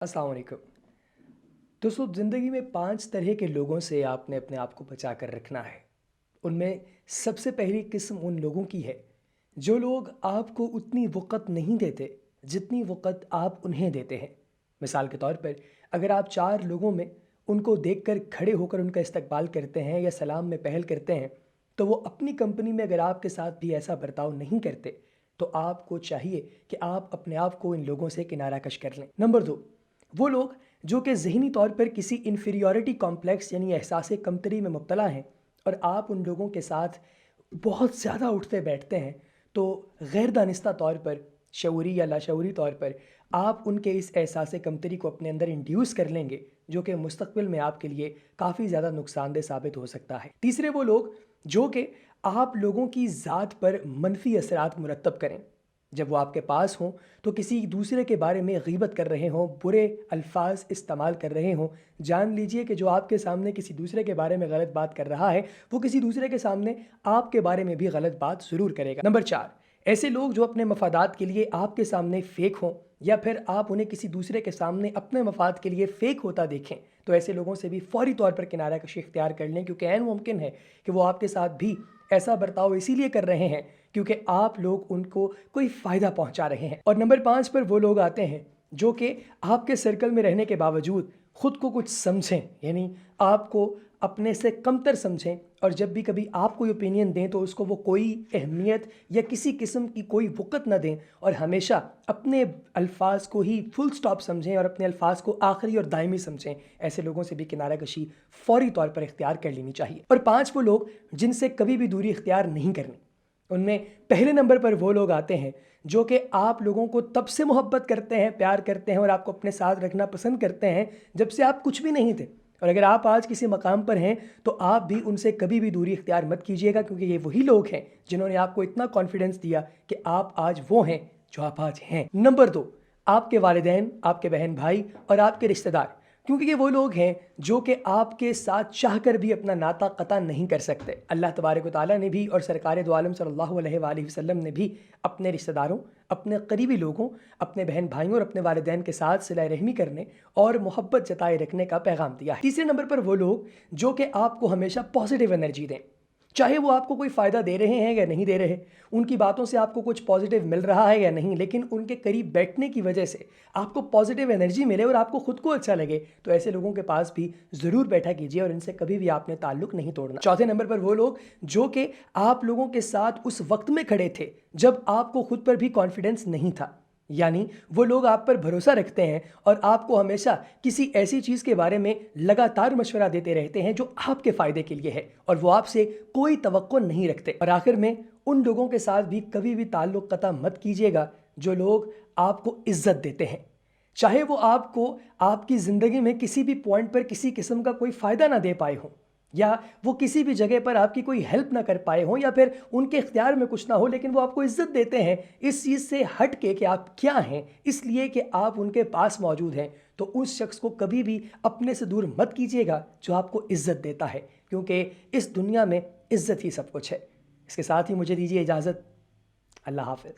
अस्सलाम वालेकुम। दोस्तों, ज़िंदगी में 5 तरह के लोगों से आपने अपने आप को बचा कर रखना है। उनमें सबसे पहली किस्म उन लोगों की है जो लोग आपको उतनी वक़्त नहीं देते जितनी वक़्त आप उन्हें देते हैं। मिसाल के तौर पर अगर आप 4 लोगों में उनको देखकर खड़े होकर उनका इस्तकबाल करते हैं या सलाम में पहल करते हैं, तो वो अपनी कंपनी में अगर आपके साथ भी ऐसा बर्ताव नहीं करते, तो आपको चाहिए कि आप अपने आप को इन लोगों से किनारा कश कर लें। नंबर 2, वो लोग जो कि ज़हनी तौर पर किसी इन्फीरियॉरिटी कॉम्प्लेक्स यानी एहसास कमतरी में मुब्तला हैं और आप उन लोगों के साथ बहुत ज़्यादा उठते बैठते हैं, तो गैर दानिस्ता तौर पर, शऊरी या लाशऊरी तौर पर आप उनके इस एहसास कमतरी को अपने अंदर इंड्यूस कर लेंगे, जो कि मुस्तक़बिल में आपके लिए काफ़ी ज़्यादा नुकसानदेह साबित हो सकता है। तीसरे वो लोग जो कि आप लोगों की ज़ात पर मनफी असरात मुरतब करें। जब वो आपके पास हों तो किसी दूसरे के बारे में गीबत कर रहे हों, बुरे अल्फाज इस्तेमाल कर रहे हों, जान लीजिए कि जो आपके सामने किसी दूसरे के बारे में गलत बात कर रहा है, वो किसी दूसरे के सामने आपके बारे में भी गलत बात ज़रूर करेगा। नंबर 4, ऐसे लोग जो अपने मफादात के लिए आपके सामने फ़ेक हों या फिर आप उन्हें किसी दूसरे के सामने अपने मफाद के लिए फ़ेक होता देखें, तो ऐसे लोगों से भी फ़ौरी तौर पर किनारा कशी इख्तियार कर लें, क्योंकि ऐन मुमकिन है कि वो आपके साथ भी ऐसा बर्ताव इसीलिए कर रहे हैं क्योंकि आप लोग उनको कोई फ़ायदा पहुंचा रहे हैं। और नंबर 5 पर वो लोग आते हैं जो कि आपके सर्कल में रहने के बावजूद ख़ुद को कुछ समझें, यानी आपको अपने से कमतर समझें, और जब भी कभी आप कोई ओपिनियन दें तो उसको वो कोई अहमियत या किसी किस्म की कोई वक़्त ना दें और हमेशा अपने अल्फाज को ही फुल स्टॉप समझें और अपने अल्फाज को आखिरी और दायमी समझें। ऐसे लोगों से भी किनारा कशी फ़ौरी तौर पर इख्तियार कर लेनी चाहिए। और 5 वो लोग जिनसे कभी भी दूरी इख्तियार नहीं करनी। उनमें पहले नंबर पर वो लोग आते हैं जो कि आप लोगों को तब से मोहब्बत करते हैं, प्यार करते हैं और आपको अपने साथ रखना पसंद करते हैं जब से आप कुछ भी नहीं थे। और अगर आप आज किसी मकाम पर हैं तो आप भी उनसे कभी भी दूरी इख्तियार मत कीजिएगा, क्योंकि ये वही लोग हैं जिन्होंने आपको इतना कॉन्फिडेंस दिया कि आप आज वो हैं जो आप आज हैं। नंबर 2, आपके वालिदैन, आपके बहन भाई और आपके रिश्तेदार, क्योंकि ये वो लोग हैं जो कि आपके साथ चाहकर भी अपना नाता क़ता नहीं कर सकते। अल्लाह तबारक व तआला ने भी और सरकार दो आलम सल्लल्लाहु अलैहि वसल्लम ने भी अपने रिश्तेदारों, अपने करीबी लोगों, अपने बहन भाइयों और अपने वालिदैन के साथ सिला रहमी करने और मोहब्बत जताए रखने का पैगाम दिया है। तीसरे नंबर पर वो लोग जो कि आपको हमेशा पॉजिटिव एनर्जी दें, चाहे वो आपको कोई फ़ायदा दे रहे हैं या नहीं दे रहे, उनकी बातों से आपको कुछ पॉजिटिव मिल रहा है या नहीं, लेकिन उनके करीब बैठने की वजह से आपको पॉजिटिव एनर्जी मिले और आपको खुद को अच्छा लगे, तो ऐसे लोगों के पास भी ज़रूर बैठा कीजिए और इनसे कभी भी आपने ताल्लुक़ नहीं तोड़ना। चौथे नंबर पर वो लोग जो कि आप लोगों के साथ उस वक्त में खड़े थे जब आपको खुद पर भी कॉन्फिडेंस नहीं था, यानी वो लोग आप पर भरोसा रखते हैं और आपको हमेशा किसी ऐसी चीज़ के बारे में लगातार मशवरा देते रहते हैं जो आपके फ़ायदे के लिए है और वो आपसे कोई तवक्को नहीं रखते। और आखिर में उन लोगों के साथ भी कभी भी ताल्लुक़ क़ता मत कीजिएगा जो लोग आपको इज़्ज़त देते हैं, चाहे वो आपको आपकी ज़िंदगी में किसी भी पॉइंट पर किसी किस्म का कोई फ़ायदा ना दे पाए हों, या वो किसी भी जगह पर आपकी कोई हेल्प ना कर पाए हों, या फिर उनके इख्तियार में कुछ ना हो, लेकिन वो आपको इज़्ज़त देते हैं इस चीज़ से हट के कि आप क्या हैं, इसलिए कि आप उनके पास मौजूद हैं। तो उस शख्स को कभी भी अपने से दूर मत कीजिएगा जो आपको इज़्ज़त देता है, क्योंकि इस दुनिया में इज़्ज़त ही सब कुछ है। इसके साथ ही मुझे दीजिए इजाज़त। अल्लाह हाफ़िज़।